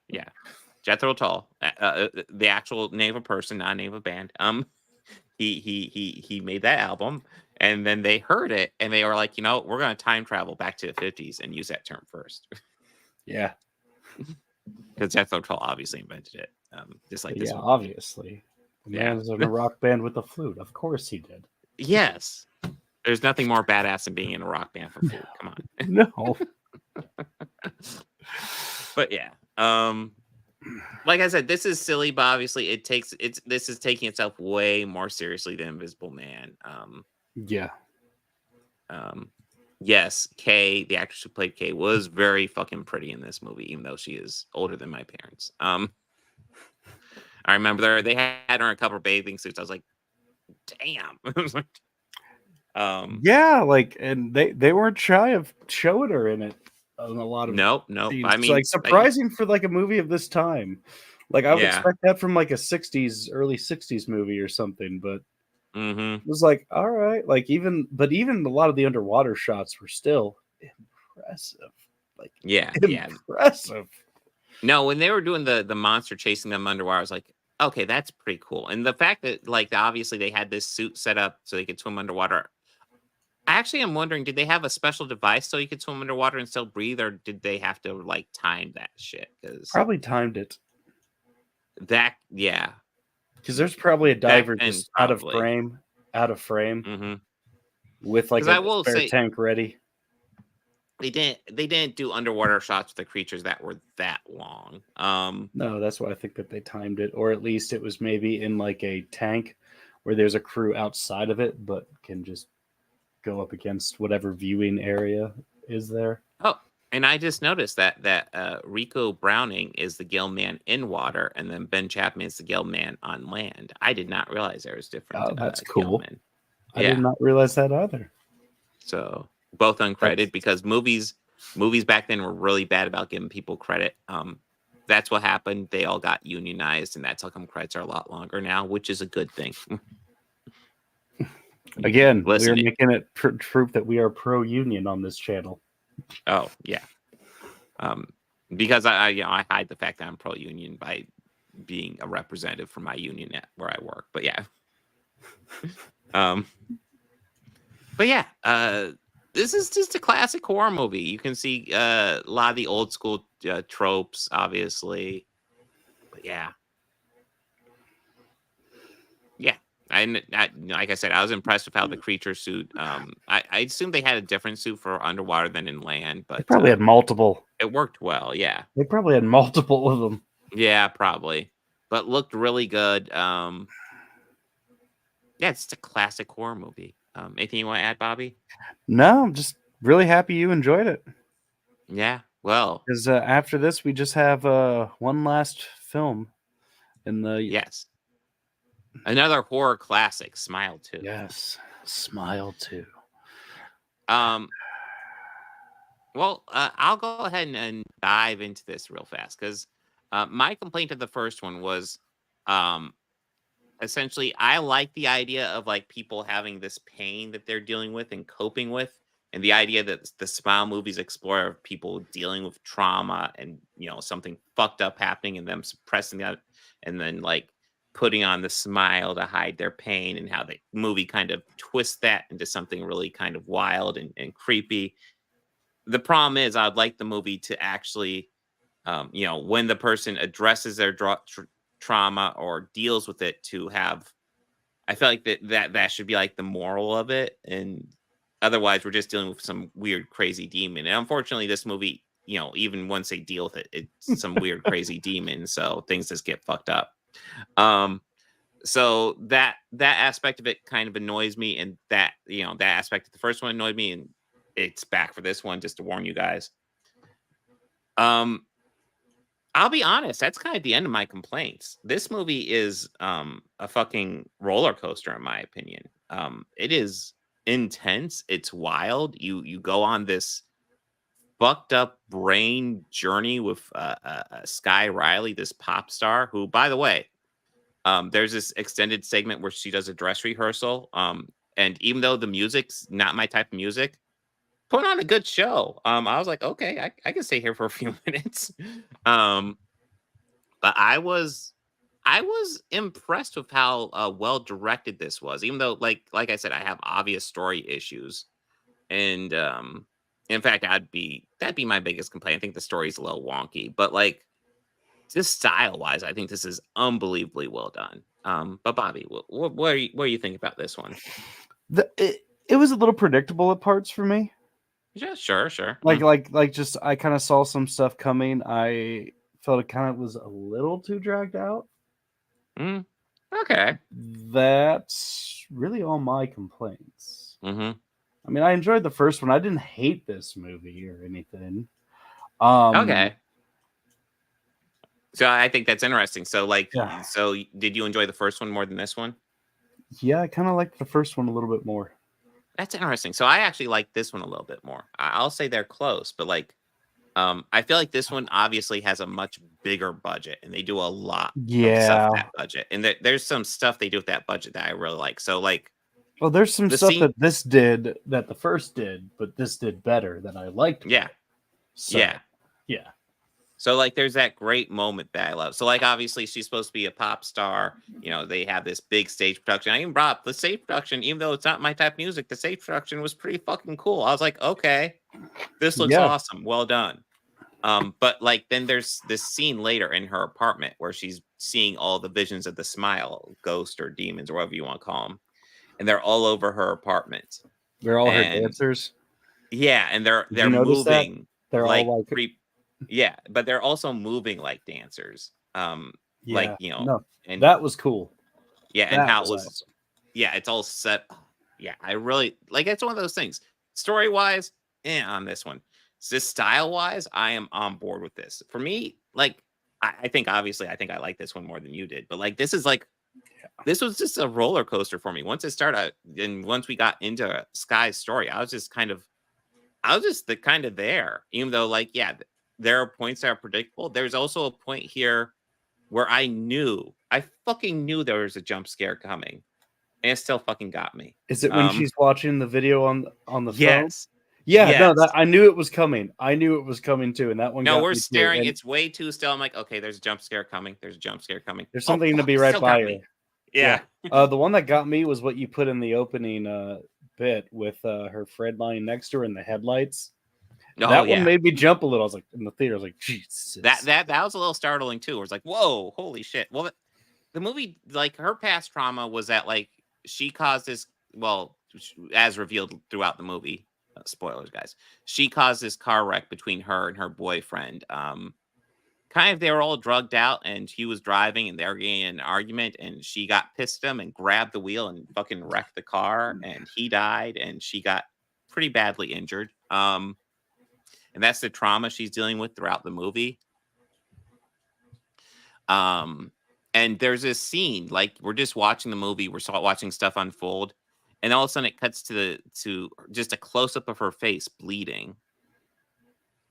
Jethro Tull, the actual name of a person, not a name of a band. He made that album, and then they heard it, and they were like, we're going to time travel back to the 50s and use that term first. Yeah, because Jethro Tull obviously invented it, just like this. Yeah, obviously. The man was in a rock band with a flute. Of course he did. Yes, there's nothing more badass than being in a rock band for flute. Come on. No. But yeah. Like I said, this is silly, but obviously this is taking itself way more seriously than Invisible Man. Yes, Kay, the actress who played Kay, was very fucking pretty in this movie, even though she is older than my parents. I remember they had her in a couple of bathing suits. I was like, damn. I was like, Yeah, like, and they weren't shy of showing her in it on a lot of nope. scenes. I It's mean, like surprising for like a movie of this time. Like I would yeah. expect that from like a early 60s movie or something, but Mm-hmm. it was like, all right, like even a lot of the underwater shots were still impressive. Like Yeah. impressive. No, when they were doing the monster chasing them underwater, I was like, okay, that's pretty cool. And the fact that like obviously they had this suit set up so they could swim underwater. I actually am wondering, did they have a special device so you could swim underwater and still breathe, or did they have to like time that shit? Because Probably timed it. yeah. Because there's probably a Back diver then, just probably. out of frame Mm-hmm. with like 'Cause a I will spare say tank ready. they didn't do underwater shots with the creatures that were that long. No, that's why I think that they timed it, or at least it was maybe in like a tank where there's a crew outside of it, but can just go up against whatever viewing area is there. Oh, and I just noticed that Rico Browning is the gill man in water, and then Ben Chapman is the gill man on land. I did not realize there was different Oh, that's gill cool. men. I did not realize that either. So both uncredited That's- because movies back then were really bad about giving people credit. That's what happened. They all got unionized, and that's how come credits are a lot longer now, which is a good thing. Again, Listen, we are making it proof that we are pro-union on this channel. oh yeah, because I hide the fact that I'm pro-union by being a representative for my union at where I work. But yeah, but yeah, this is just a classic horror movie. You can see a lot of the old school tropes, obviously. But yeah. Like I said, I was impressed with how the creature suit. I assume they had a different suit for underwater than in land, but They probably had multiple. it worked well. Yeah, They probably had multiple of them. yeah, probably, but looked really good. Yeah, it's just a classic horror movie. Anything you want to add, Bobby? No, I'm just really happy you enjoyed it. Yeah, well, Because after this, we just have one last film in the yes, another horror classic, Smile 2. Yes, Smile 2. Well, I'll go ahead and dive into this real fast because my complaint of the first one was essentially I like the idea of like people having this pain that they're dealing with and coping with, and the idea that the Smile movies explore of people dealing with trauma and something fucked up happening and them suppressing that, and then like putting on the smile to hide their pain, and how the movie kind of twists that into something really kind of wild and creepy. The problem is I'd like the movie to actually, when the person addresses their trauma or deals with it, to have, I feel like that should be like the moral of it. And otherwise we're just dealing with some weird, crazy demon. And unfortunately this movie, even once they deal with it, it's some weird, crazy demon. So things just get fucked up. So that aspect of it kind of annoys me. And that aspect of the first one annoyed me, and it's back for this one, just to warn you guys. I'll be honest, that's kind of the end of my complaints. This movie is a fucking roller coaster, in my opinion. It is intense, it's wild. You go on this fucked up brain journey with Sky Riley, this pop star, who, by the way, there's this extended segment where she does a dress rehearsal. And even though the music's not my type of music, put on a good show. I was like, okay, I can stay here for a few minutes. But I was impressed with how well directed this was, even though, like I said, I have obvious story issues, and in fact, that'd be my biggest complaint. I think the story's a little wonky, but like just style wise, I think this is unbelievably well done. But Bobby, what do you think about this one? It was a little predictable at parts for me. Yeah, sure. Like just I kind of saw some stuff coming. I felt it kind of was a little too dragged out. Okay. That's really all my complaints. Mm-hmm. I mean, I enjoyed the first one. I didn't hate this movie or anything. Okay. So I think that's interesting. So like, Yeah. so did you enjoy the first one more than this one? Yeah, I kind of liked the first one a little bit more. That's interesting. So I actually like this one a little bit more. I'll say they're close, but like, I feel like this one obviously has a much bigger budget, and they do a lot of stuff Yeah. with that budget. And there's some stuff they do with that budget that I really like. So like, Well, there's some the stuff scene, that this did that the first did, but this did better that I liked. yeah, Better. So, yeah. yeah. So like, there's that great moment that I love. So like, obviously she's supposed to be a pop star. You know, they have this big stage production. I even brought up the stage production, even though it's not my type of music. The stage production was pretty fucking cool. I was like, okay, this looks Yeah. awesome. Well done. But like, then there's this scene later in her apartment where she's seeing all the visions of the smile, ghost or demons or whatever you want to call them, and they're all over her apartment. They're all her And dancers. yeah, and they're Did you notice that? moving They're like all like, yeah, but they're also moving like dancers. Like, yeah. you know, No, and that was cool. yeah, and That how it was was, awesome. yeah, it's all set. Yeah, I really like, it's one of those things. Story wise, on this one. Just style wise, I am on board with this. For me, like, I think obviously I think I like this one more than you did, but like, this is like, this was just a roller coaster for me. Once it started, and once we got into Sky's story, I was just kind of there. Even though, like, yeah, there are points that are predictable. There's also a point here where I fucking knew there was a jump scare coming, and it still fucking got me. Is it when she's watching the video on the phone? Yes. Yeah, no, Yes. I knew it was coming. I knew it was coming too, and that one. No, got we're me too. staring. And It's way too still. I'm like, okay, there's a jump scare coming. There's a jump scare coming. there's Oh, something to fuck, be it right still by got you. me. Yeah. The one that got me was what you put in the opening bit with her Fred lying next to her and the headlights. Oh, That yeah. one made me jump a little. I was like, in the theater, I was like, Jesus. That was a little startling too. It was like, whoa, holy shit. Well, the movie, like, her past trauma was that, like, she caused this, well, as revealed throughout the movie, spoilers, guys, she caused this car wreck between her and her boyfriend. Kind of, they were all drugged out, and he was driving, and they were getting in an argument, and she got pissed at him and grabbed the wheel and fucking wrecked the car, and he died, and she got pretty badly injured. And that's the trauma she's dealing with throughout the movie. And there's this scene, like, we're just watching the movie, we're watching stuff unfold, and all of a sudden it cuts to just a close up of her face bleeding.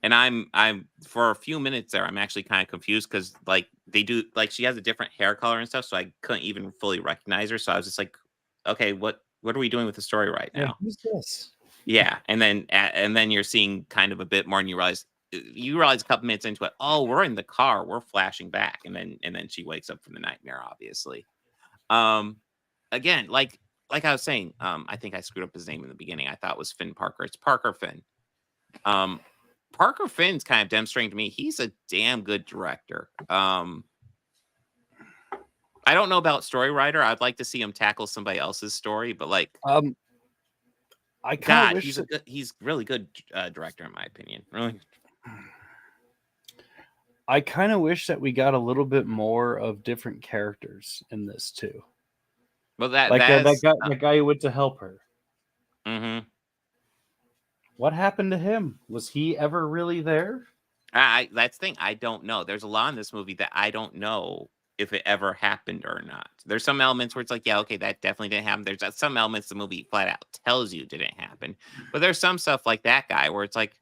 And I'm for a few minutes there, I'm actually kind of confused because, like, they do, like, she has a different hair color and stuff, so I couldn't even fully recognize her. So I was just like, okay, what are we doing with the story right now? Yeah, who's this? Yeah, and then you're seeing kind of a bit more, and you realize a couple minutes into it, oh, we're in the car, we're flashing back, and then she wakes up from the nightmare, obviously. Again, like I was saying, I think I screwed up his name in the beginning. I thought it was Finn Parker. It's Parker Finn. Parker Finn's kind of demonstrating to me he's a damn good director. I don't know about story writer. I'd like to see him tackle somebody else's story, but like, I kind of God, wish he's really good director in my opinion. Really. I kind of wish that we got a little bit more of different characters in this too. Well, that guy who went to help her. Mm-hmm. What happened to him? Was he ever really there? That's the thing. I don't know. There's a lot in this movie that I don't know if it ever happened or not. There's some elements where it's like, yeah, okay, that definitely didn't happen. There's some elements the movie flat out tells you didn't happen. But there's some stuff like that guy where it's like,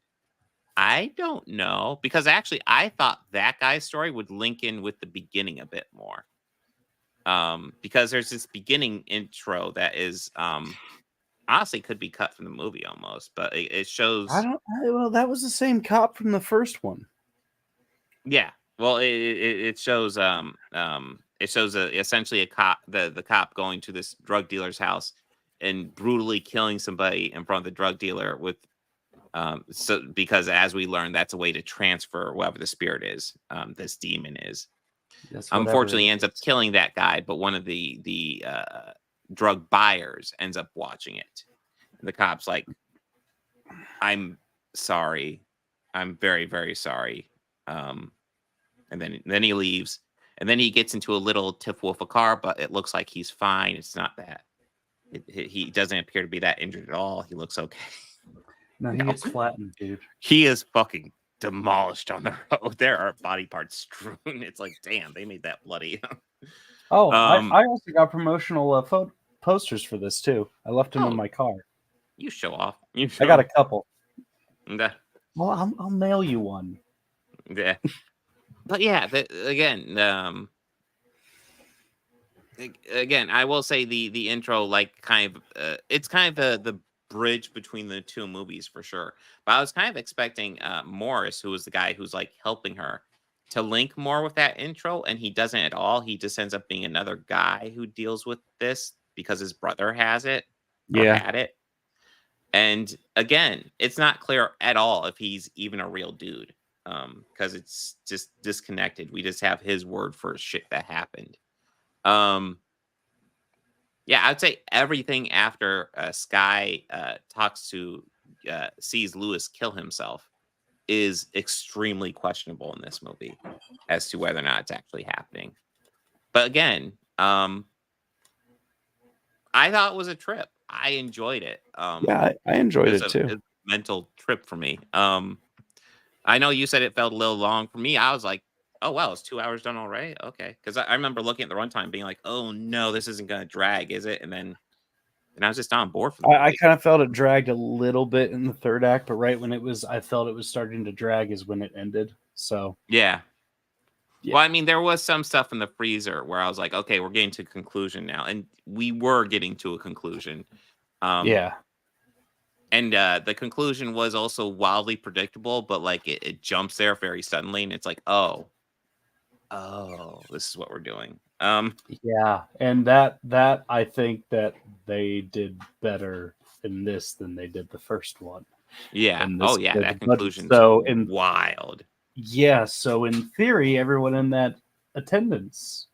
I don't know. Because actually, I thought that guy's story would link in with the beginning a bit more. Because there's this beginning intro that is honestly could be cut from the movie almost, but it shows. Well, that was the same cop from the first one. Yeah, well, it shows essentially a cop, the cop going to this drug dealer's house and brutally killing somebody in front of the drug dealer with so because as we learn, that's a way to transfer whatever the spirit is, this demon is. Unfortunately, ends up killing that guy, but one of the drug buyers ends up watching it. And the cop's like, I'm sorry. I'm very, very sorry. And then he leaves. And then he gets into a little tiff with a car, but it looks like he's fine. It's not that. He doesn't appear to be that injured at all. He looks okay. No, he gets flattened, dude. He is fucking demolished on the road. There are body parts strewn. It's like, damn, they made that bloody. Oh, I also got promotional posters for this too. I left them in my car. You show off. I got a couple. Yeah. Well, I'll mail you one. Yeah. But yeah, again, I will say the intro, like, kind of, it's kind of the bridge between the two movies for sure. But I was kind of expecting Morris, who was the guy who's like helping her, to link more with that intro, and he doesn't at all. He just ends up being another guy who deals with this because his brother has it or had it. And again, it's not clear at all if he's even a real dude, because it's just disconnected. We just have his word for shit that happened. Yeah, I'd say everything after Sky sees Lewis kill himself is extremely questionable in this movie as to whether or not it's actually happening. But again, I thought it was a trip. I enjoyed it. I enjoyed it too. It's a mental trip for me. I know you said it felt a little long. For me, I was like, oh, wow, it's 2 hours done already? Okay. Because I remember looking at the runtime being like, oh, no, this isn't going to drag, is it? And then I was just on board for the I kind of felt it dragged a little bit in the third act, but right when I felt it was starting to drag is when it ended. So yeah. Well, I mean, there was some stuff in the freezer where I was like, okay, we're getting to a conclusion now. And we were getting to a conclusion. Yeah. And the conclusion was also wildly predictable, but like it jumps there very suddenly. And it's like, oh, this is what we're doing. Yeah. And that I think that they did better in this than they did the first one. Yeah. Oh, yeah. That conclusion is wild. Yeah. So in theory, everyone in that attendance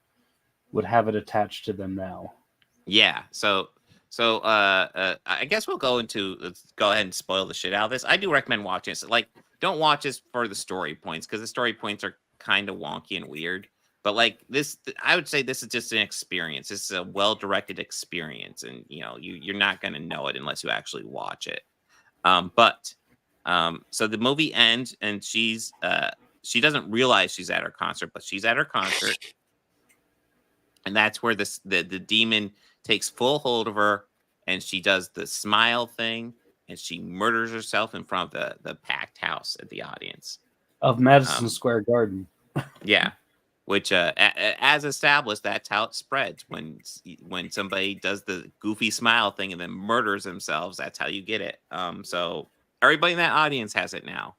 would have it attached to them now. Yeah. So I guess let's go ahead and spoil the shit out of this. I do recommend watching this. Like, don't watch this for the story points, because the story points are kind of wonky and weird. But like this, I would say this is just an experience. This is a well-directed experience, and you're not going to know it unless you actually watch it. So the movie ends, and she doesn't realize she's at her concert, but she's at her concert, and that's where the demon takes full hold of her, and she does the smile thing, and she murders herself in front of the packed house at the audience of Madison Square Garden. Yeah, which as established, that's how it spreads. When somebody does the goofy smile thing and then murders themselves, that's how you get it. So everybody in that audience has it now.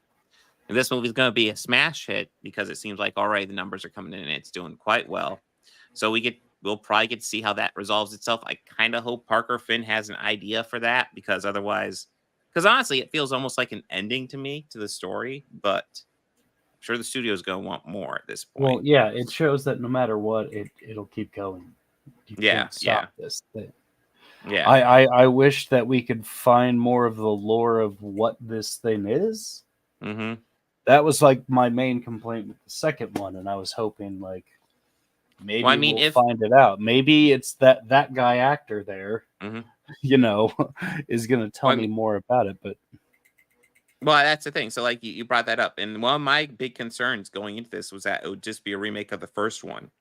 And this movie is going to be a smash hit because it seems like already the numbers are coming in and it's doing quite well. So we'll probably get to see how that resolves itself. I kind of hope Parker Finn has an idea for that, because honestly, it feels almost like an ending to me to the story, but I'm sure the studio is going to want more at this point. Well, yeah, it shows that no matter what, it'll keep going. You can't stop this thing. Yeah. I wish that we could find more of the lore of what this thing is. Mm-hmm. That was like my main complaint with the second one, and I was hoping like maybe we'll find it out. Maybe it's that guy actor there, is going to tell me more about it. But that's the thing. So like you brought that up, and one of my big concerns going into this was that it would just be a remake of the first one.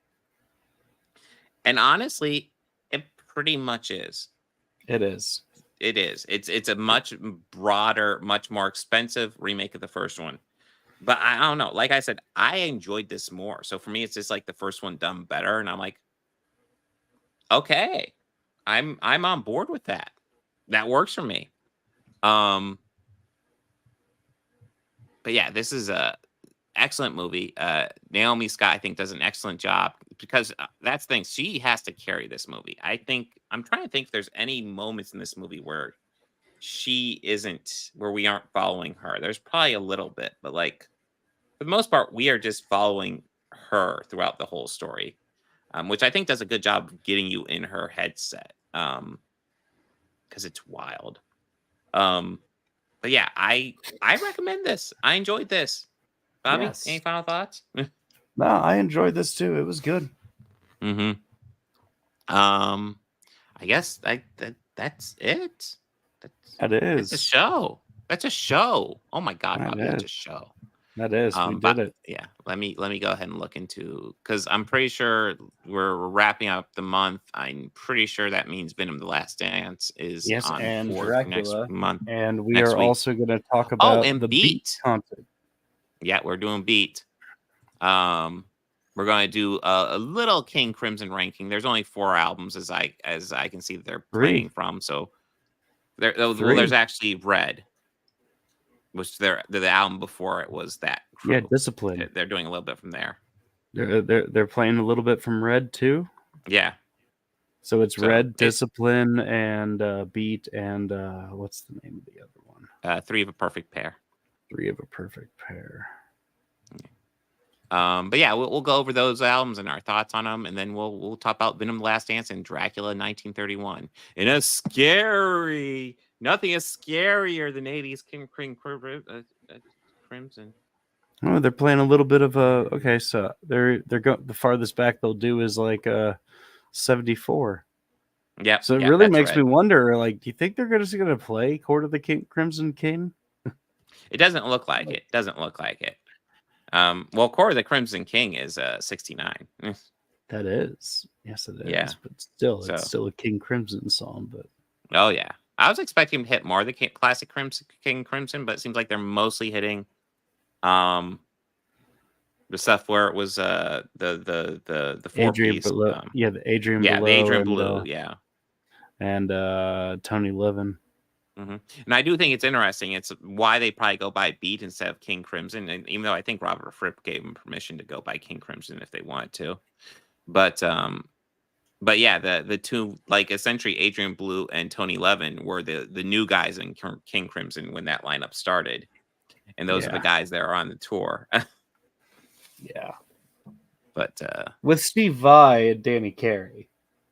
And honestly, it pretty much is. It is. It is. It's a much broader, much more expensive remake of the first one. But I don't know. Like I said, I enjoyed this more. So for me, it's just like the first one done better, and I'm like, okay, I'm on board with that. That works for me. But yeah, this is a excellent movie. Naomi Scott, I think, does an excellent job, because that's the thing. She has to carry this movie. I'm trying to think if there's any moments in this movie where where we aren't following her. There's probably a little bit, but like for the most part, we are just following her throughout the whole story, which I think does a good job of getting you in her headset, because it's wild. But yeah, I recommend this. I enjoyed this. Bobby, any final thoughts? No, I enjoyed this too. It was good. Mm-hmm. I guess that's it. That is. It's a show. That's a show. Oh my God, Bobby, that's a show. That is, we did it. Yeah, let me go ahead and look into, because I'm pretty sure we're wrapping up the month. I'm pretty sure that means Venom: The Last Dance is Yes, on and for Dracula. next month. And we next are week. also going to talk Oh, about and the Beat content. Yeah, we're doing Beat. We're going to do a little King Crimson ranking. There's only 4 albums as I can see that they're playing from. So there's actually Red, which the album before it was that crew. Yeah, Discipline. They're doing a little bit from there. They're playing a little bit from Red too. Yeah. So it's Red, Discipline, and Beat, and what's the name of the other one? 3 of a Perfect Pair. 3 of a Perfect Pair. But yeah, we'll go over those albums and our thoughts on them, and then we'll talk about Venom: The Last Dance and Dracula 1931. In a scary, nothing is scarier than 80s Crimson. Oh, they're playing a little bit of a. Okay, so they're going. The farthest back they'll do is like 74. Yeah. So it really makes me wonder. Like, do you think they're just going to play Court of the Crimson King? It doesn't look like it. Well, Court of the Crimson King is 69. That is. Yes, it is. Yeah. But still, it's still a King Crimson song. But oh yeah, I was expecting to hit more of the classic King Crimson, but it seems like they're mostly hitting the stuff where it was the 4-piece. The Adrian Below. The Adrian and, Blue. Yeah. And Tony Levin. Mm-hmm. And I do think it's interesting. It's why they probably go by Beat instead of King Crimson. And even though I think Robert Fripp gave them permission to go by King Crimson if they wanted to, but yeah, the two, like, essentially Adrian Blue and Tony Levin were the new guys in King Crimson when that lineup started, and those are the guys that are on the tour. Yeah, but with Steve Vai and Danny Carey.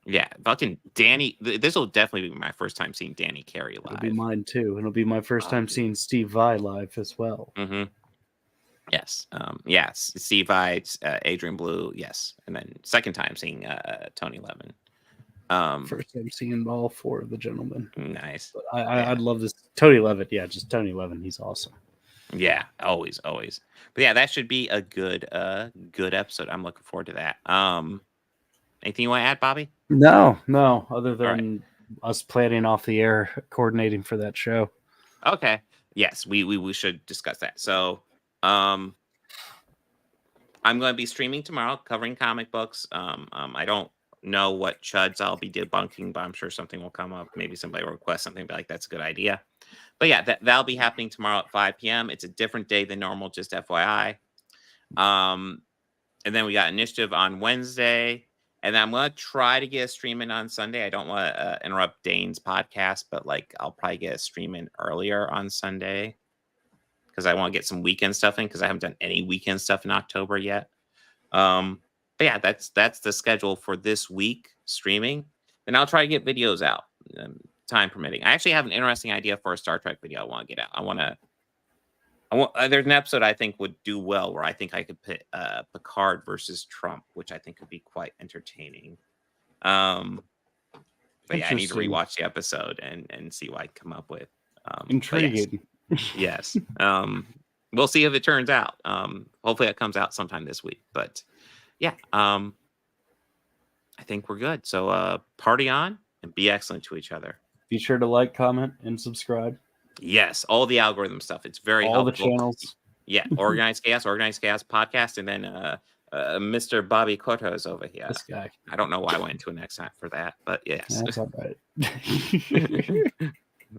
Yeah, fucking Danny. This will definitely be my first time seeing Danny Carey live. It'll be mine too. It'll be my first time seeing Steve Vai live as well. Mm-hmm. Yes. Yes. Steve Vai, Adrian Blue. Yes. And then second time seeing Tony Levin. First time seeing all 4 of the gentlemen. Nice. But I'd love this. Tony Levin. Yeah, just Tony Levin. He's awesome. Yeah, always. But yeah, that should be a good episode. I'm looking forward to that. Anything you want to add, Bobby? No. Other than us planning off the air, coordinating for that show. Okay. Yes, we should discuss that. So, I'm going to be streaming tomorrow, covering comic books. I don't know what chuds I'll be debunking, but I'm sure something will come up. Maybe somebody will request something, but like, that's a good idea. But yeah, that'll be happening tomorrow at 5 p.m. It's a different day than normal, just FYI. And then we got Initiative on Wednesday. And then I'm going to try to get a stream in on Sunday. I don't want to interrupt Dane's podcast, but like, I'll probably get a stream in earlier on Sunday because I want to get some weekend stuff in because I haven't done any weekend stuff in October yet. But yeah, that's the schedule for this week streaming. And I'll try to get videos out, time permitting. I actually have an interesting idea for a Star Trek video I want to get out. There's an episode I think would do well where I think I could put Picard versus Trump, which I think could be quite entertaining. But yeah, I need to rewatch the episode and see what I come up with. Intriguing. Yes. We'll see if it turns out. Hopefully it comes out sometime this week. But yeah, I think we're good. So party on and be excellent to each other. Be sure to like, comment, and subscribe. Yes, all the algorithm stuff. It's very all helpful. The channels. Yeah, Organized Chaos podcast, and then Mr. Bobby Cortos over here. This guy. I don't know why I went into an accent for that, but yes. That's all right.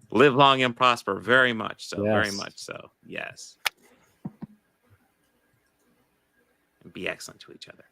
Live long and prosper, very much so. Yes. Very much so. Yes. And be excellent to each other.